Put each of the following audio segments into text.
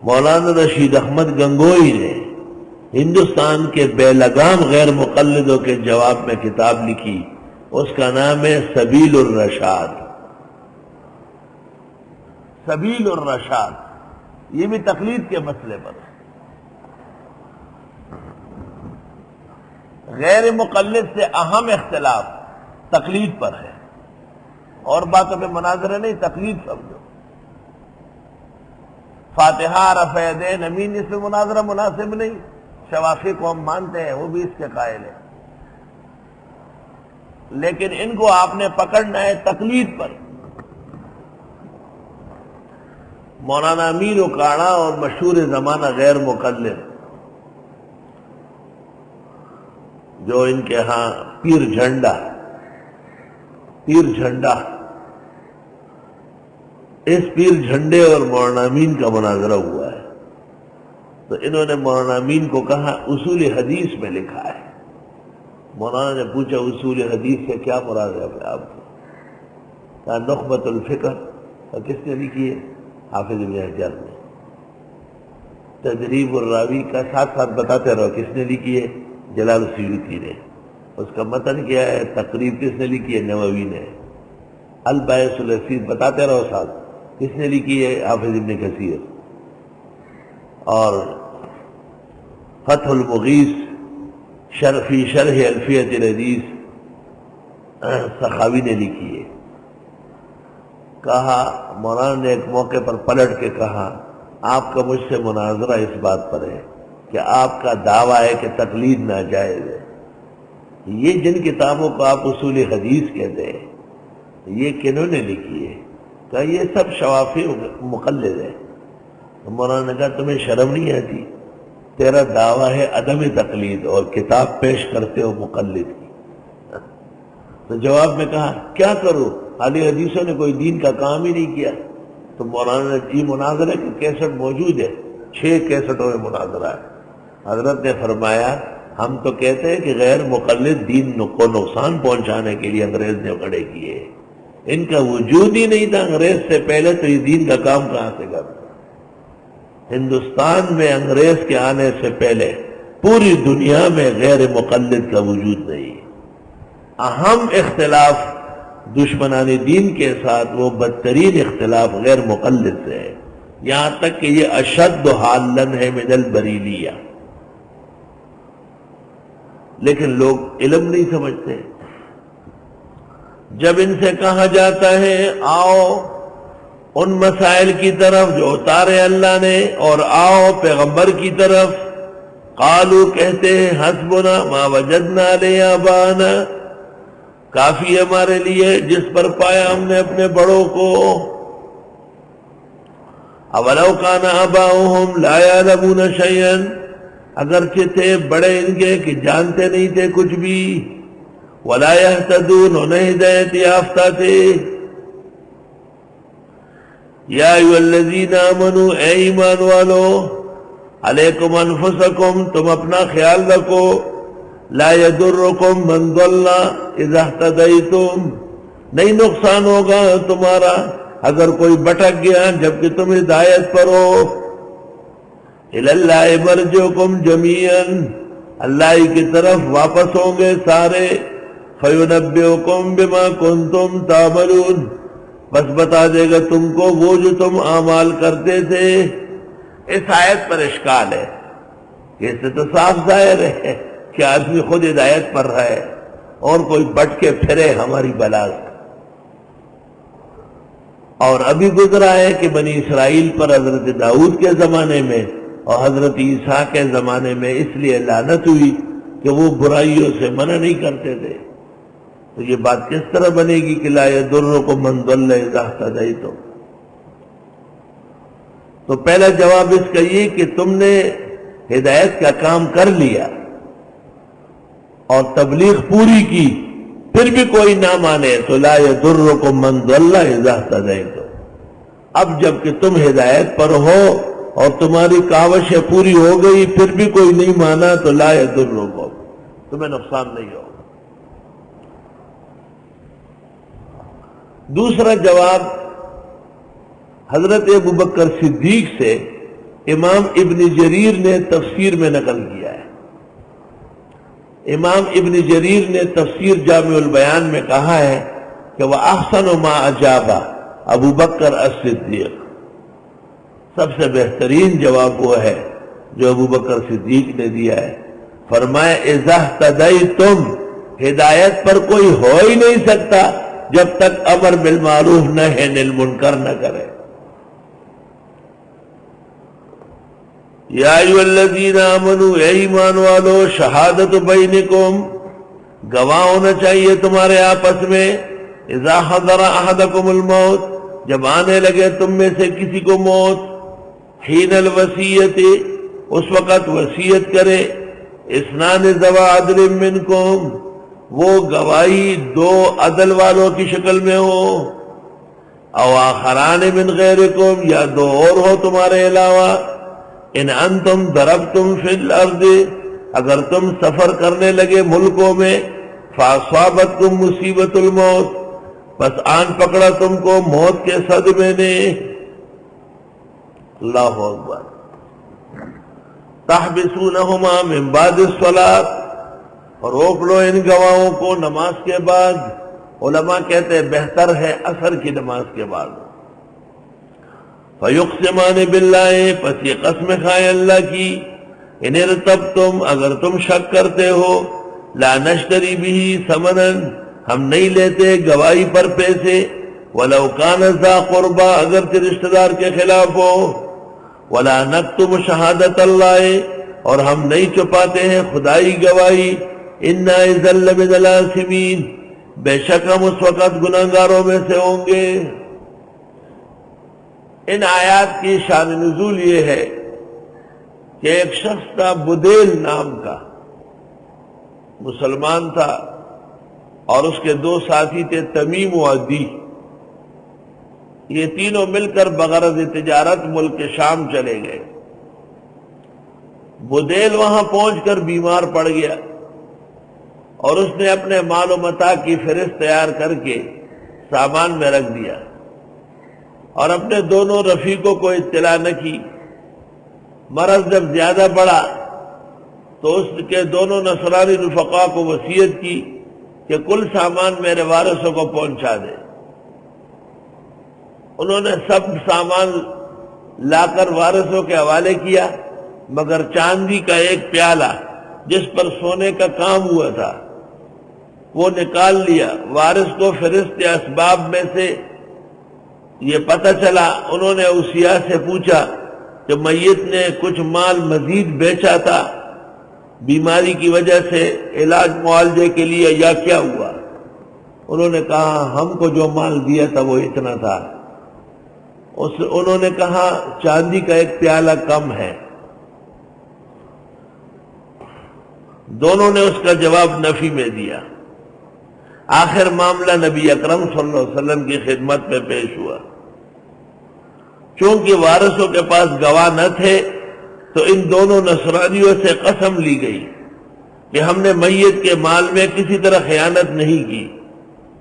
مولانا رشید احمد گنگوئی نے ہندوستان کے بے لگام غیر مقلدوں کے جواب میں کتاب لکھی، اس کا نام ہے سبیل الرشاد۔ سبیل الرشاد، یہ بھی تقلید کے مسئلے پر ہے۔ غیر مقلد سے اہم اختلاف تقلید پر ہے، اور باتوں پہ مناظرہ نہیں، تقلید سمجھو۔ فاتحہ رفع یدین امین، اس میں مناظرہ مناسب نہیں، شوافی کو ہم مانتے ہیں، وہ بھی اس کے قائل ہیں، لیکن ان کو آپ نے پکڑنا ہے تقلید پر۔ مولانا امیر اکاڑا اور مشہور زمانہ غیر مقلد جو ان کے ہاں پیر جھنڈا، اس پیر جھنڈے اور مولانا امین کا مناظرہ ہوا ہے، تو انہوں نے مولانا امین کو کہا اصول حدیث میں لکھا ہے۔ مولانا نے پوچھا اصول حدیث سے کیا مراد ہے آپ کو؟ کہا نخبۃ الفکر۔ کس نے لکھی ہے؟ حافظ ابن حجر نے۔ تدریب الراوی کا ساتھ ساتھ بتاتے رہو کس نے لکھی ہے؟ جلال السیوطی نے۔ اس کا متن کیا ہے؟ تقریب کس نے لکھی ہے؟ نووی نے۔ الباعث الاسیر بتاتے رہو ساتھ کس نے لکھی ہے؟ حافظ ابن کثیر۔ اور فتح المغیث فی شرح الفیۃ الحدیث سخاوی نے لکھی ہے۔ کہا مولانا نے ایک موقع پر پلٹ کے کہا آپ کا مجھ سے مناظرہ اس بات پر ہے کہ آپ کا دعویٰ ہے کہ تقلید ناجائز ہے۔ یہ جن کتابوں کو آپ اصول حدیث کہتے ہیں یہ کنہوں نے لکھی ہے؟ کہا یہ سب شوافی مقلد ہے۔ مولانا نے کہا تمہیں شرم نہیں آتی؟ تیرا دعویٰ ہے عدم تقلید اور کتاب پیش کرتے ہو مقلد کی۔ تو جواب میں کہا کیا کروں، اہل حدیثوں نے کوئی دین کا کام ہی نہیں کیا۔ تو مولانا نے جی مناظرے کی کیسٹ موجود ہے، 6 کیسٹوں میں مناظرہ ہے۔ حضرت نے فرمایا ہم تو کہتے ہیں کہ غیر مقلد دین کو نقصان پہنچانے کے لیے انگریز نے کھڑے کیے، ان کا وجود ہی نہیں تھا انگریز سے پہلے، تو یہ دین کا کام کہاں سے کرتا؟ ہندوستان میں انگریز کے آنے سے پہلے پوری دنیا میں غیر مقلد کا وجود نہیں۔ اہم اختلاف دشمنان دین کے ساتھ وہ بدترین اختلاف غیر مقلد سے ہے، یہاں تک کہ یہ اشد حالا ہے من البریلیہ، لیکن لوگ علم نہیں سمجھتے۔ جب ان سے کہا جاتا ہے آؤ ان مسائل کی طرف جو اتارے اللہ نے اور آؤ پیغمبر کی طرف، قالو کہتے ہیں حسبنا ما وجدنا علیہ آباءنا، کافی ہمارے لیے جس پر پایا ہم نے اپنے بڑوں کو۔ اولو کان آباؤہم لا یعلمون شیئا، اگرچہ تھے بڑے ان کے کہ جانتے نہیں تھے کچھ بھی، ولا یہتدون، انہیں ہدایت یافتہ تھے۔ یا ایھا الذین آمنوا، اے ایمان والو، علیکم انفسکم، تم اپنا خیال رکھو، لا یضرکم من ضل اذا اہتدیتم، نہیں نقصان ہوگا تمہارا اگر کوئی بھٹک گیا جبکہ تم ہدایت پر ہو۔ الی اللہ مرجعکم جمیعا، اللہ کی طرف واپس ہوں گے سارے، فینبئکم بما کنتم تعملون، بس بتا دے گا تم کو وہ جو تم اعمال کرتے تھے۔ اس آیت پر اشکال ہے، اس سے تو صاف ظاہر ہے کہ آدمی خود ہدایت پر رہے اور کوئی بٹ کے پھرے ہماری بلا سے۔ اور ابھی گزرا ہے کہ بنی اسرائیل پر حضرت داؤد کے زمانے میں اور حضرت عیسیٰ کے زمانے میں اس لیے لعنت ہوئی کہ وہ برائیوں سے منع نہیں کرتے تھے۔ تو یہ بات کس طرح بنے گی کہ لا یضرکم من ضل اذا اہتدیتم؟ تو پہلا جواب اس کا یہ کہ تم نے ہدایت کا کام کر لیا اور تبلیغ پوری کی، پھر بھی کوئی نہ مانے تو لا یضرکم من ضل اذا اہتدیتم۔ اب جب کہ تم ہدایت پر ہو اور تمہاری کاوشیں پوری ہو گئی پھر بھی کوئی نہیں مانا تو لا یضرکم، تمہیں نقصان نہیں ہوگا۔ دوسرا جواب حضرت ابوبکر صدیق سے امام ابن جریر نے تفسیر میں نقل کیا ہے. امام ابن جریر نے تفسیر جامع البیان میں کہا ہے کہ وہ احسن ما اجابہ ابو بکر الصدیق، سب سے بہترین جواب وہ ہے جو ابو بکر صدیق نے دیا ہے. فرمائے اذا اہتدیتم، ہدایت پر کوئی ہو ہی نہیں سکتا جب تک امر بالمعروف نہی عن المنکر نہ کرے. یا ایھا الذین آمنوا، اے ایمان والو، شہادت بینکم، گواہ ہونا چاہیے تمہارے آپس میں، اذا حضر احدکم الموت، جب آنے لگے تم میں سے کسی کو موت، حین الوصیت، اس وقت وصیت کرے، اثنان ذوی عدل منکم، وہ گواہی دو عدل والوں کی شکل میں ہو، او آخران من غیرکم، یا دو اور ہو تمہارے علاوہ، ان انتم ضربتم فی الارض، اگر تم سفر کرنے لگے ملکوں میں، فاصابتکم مصیبت الموت، بس آن پکڑا تم کو موت کے صدمے نے. اللہ اکبر. تحبسونہما من بعد الصلاۃ، اور روک لو ان گواہوں کو نماز کے بعد. علماء کہتے ہیں بہتر ہے عصر کی نماز کے بعد. فیقسمان باللہ، پس یہ قسم کھائیں اللہ کی، ان ارتبتم، اگر تم شک کرتے ہو، لا نشتری بہ ثمنا، ہم نہیں لیتے گواہی پر پیسے، ولو کان ذا قربا، اگرچہ رشتہ دار کے خلاف ہو، ولا نکتم شہادت اللہ، اور ہم نہیں چھپاتے ہیں خدائی گواہی، انا اذا لمن الآثمین، بے شک ہم اس وقت گناہگاروں میں سے ہوں گے. ان آیات کی شان نزول یہ ہے کہ ایک شخص تھا بدیل نام کا، مسلمان تھا، اور اس کے دو ساتھی تھے تمیم و عدی. یہ تینوں مل کر بغرض تجارت ملک شام چلے گئے. بدیل وہاں پہنچ کر بیمار پڑ گیا، اور اس نے اپنے مال و متاع کی فہرست تیار کر کے سامان میں رکھ دیا، اور اپنے دونوں رفیقوں کو اطلاع نہ کی. مرض جب زیادہ بڑھا تو اس کے دونوں نصرانی رفقا کو وصیت کی کہ کل سامان میرے وارثوں کو پہنچا دے. انہوں نے سب سامان لا کر وارثوں کے حوالے کیا، مگر چاندی کا ایک پیالہ جس پر سونے کا کام ہوا تھا وہ نکال لیا. وارث کو فہرست اسباب میں سے یہ پتہ چلا. انہوں نے اوصیا سے پوچھا کہ میت نے کچھ مال مزید بیچا تھا بیماری کی وجہ سے، علاج معالجے کے لیے، یا کیا ہوا؟ انہوں نے کہا ہم کو جو مال دیا تھا وہ اتنا تھا. انہوں نے کہا چاندی کا ایک پیالہ کم ہے. دونوں نے اس کا جواب نفی میں دیا. آخر معاملہ نبی اکرم صلی اللہ علیہ وسلم کی خدمت میں پیش ہوا. چونکہ وارثوں کے پاس گواہ نہ تھے تو ان دونوں نصرانیوں سے قسم لی گئی کہ ہم نے میت کے مال میں کسی طرح خیانت نہیں کی،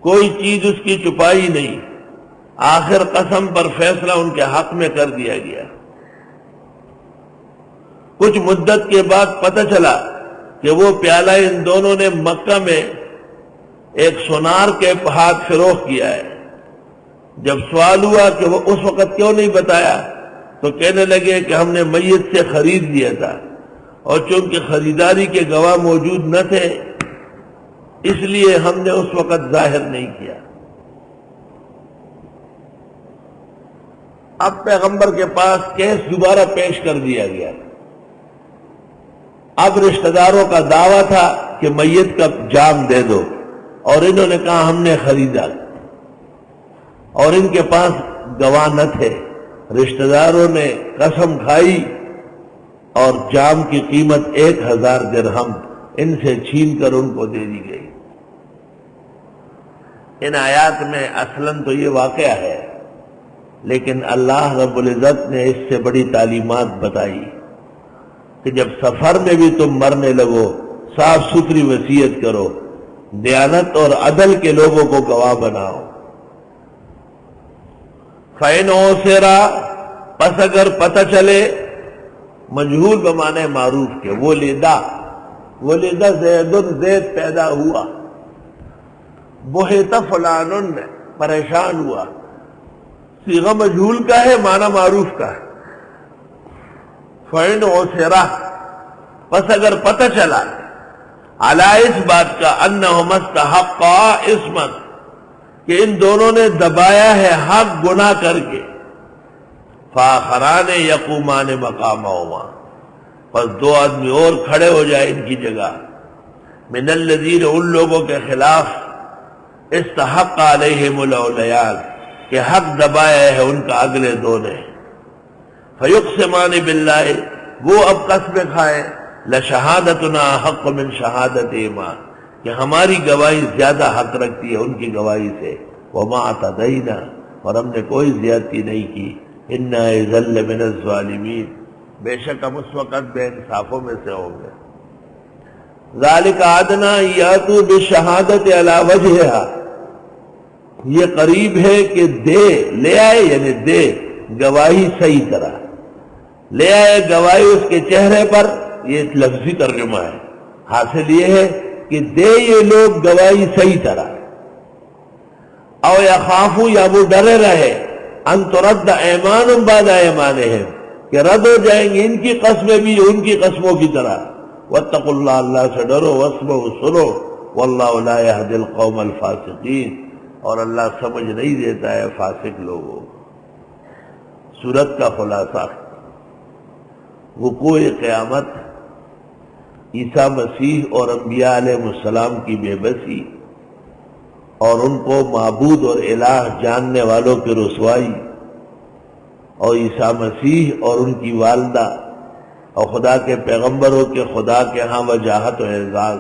کوئی چیز اس کی چھپائی نہیں. آخر قسم پر فیصلہ ان کے حق میں کر دیا گیا. کچھ مدت کے بعد پتہ چلا کہ وہ پیالہ ان دونوں نے مکہ میں ایک سونار کے ہاتھ فروخت کیا ہے. جب سوال ہوا کہ وہ اس وقت کیوں نہیں بتایا تو کہنے لگے کہ ہم نے میت سے خرید لیا تھا، اور چونکہ خریداری کے گواہ موجود نہ تھے اس لیے ہم نے اس وقت ظاہر نہیں کیا. اب پیغمبر کے پاس کیس دوبارہ پیش کر دیا گیا. اب رشتہ داروں کا دعویٰ تھا کہ میت کا جام دے دو، اور انہوں نے کہا ہم نے خریدا، اور ان کے پاس گواہ نہ تھے. رشتہ داروں نے قسم کھائی اور جام کی قیمت 1000 درہم ان سے چھین کر ان کو دے دی گئی. ان آیات میں اصلاً تو یہ واقعہ ہے، لیکن اللہ رب العزت نے اس سے بڑی تعلیمات بتائی کہ جب سفر میں بھی تم مرنے لگو صاف ستھری وصیت کرو، دیانت اور عدل کے لوگوں کو گواہ بناؤ. فَإِنْ عُثِرَ، پس اگر پتہ چلے مجہول بمانے معروف کے، ولدا زید، زید پیدا ہوا، بہت فلان پریشان ہوا، صیغہ مجہول کا ہے، معنی معروف کا ہے۔ فَإِنْ عُثِرَ، پس اگر پتہ چلا علی اس بات کا انہما استحقا اسما، کہ ان دونوں نے دبایا ہے حق گناہ کر کے، فآخران یقومان مقامہما، پس دو آدمی اور کھڑے ہو جائے ان کی جگہ، من الذین، ان لوگوں کے خلاف، استحق علیہم الاولیان، کہ حق دبایا ہے ان کا اگلے دو نے، فیقسمان باللہ، وہ اب قسم کھائیں، لشہادتنا حق من شہادتہما، کہ ہماری گواہی زیادہ حق رکھتی ہے ان کی گواہی سے، وما اعتدینا، اور ہم نے کوئی زیادتی نہیں کی، انا اذا لمن الظالمین، بے شک ہم اس وقت بے انصافوں میں سے ہوں گے۔ ذالک ادنی یاتوا بالشہادۃ علی وجہہا، یہ قریب ہے کہ دے لے آئے، یعنی دے گواہی صحیح طرح لے آئے، گواہی اس کے چہرے پر، یہ لفظی ترجمہ ہے، حاصل یہ ہے کہ دے یہ لوگ گواہی صحیح طرح، او یخافوا، یا وہ ڈرے رہے، ان ترد ایمان بعد ایمانہم، کہ رد ہو جائیں گے ان کی قسمیں بھی ان کی قسموں کی طرح، واتقوا اللہ، اللہ سے ڈرو، واسمعوا، سنو، واللہ لا یہدی القوم الفاسقین، اور اللہ سمجھ نہیں دیتا ہے فاسق لوگوں۔ سورت کا خلاصہ، وقوع قیامت، عیسیٰ مسیح اور انبیاء علیہ السلام کی بے بسی اور ان کو معبود اور الہ جاننے والوں کی رسوائی، اور عیسیٰ مسیح اور ان کی والدہ اور خدا کے پیغمبروں کے خدا کے ہاں وجاہت و اعزاز،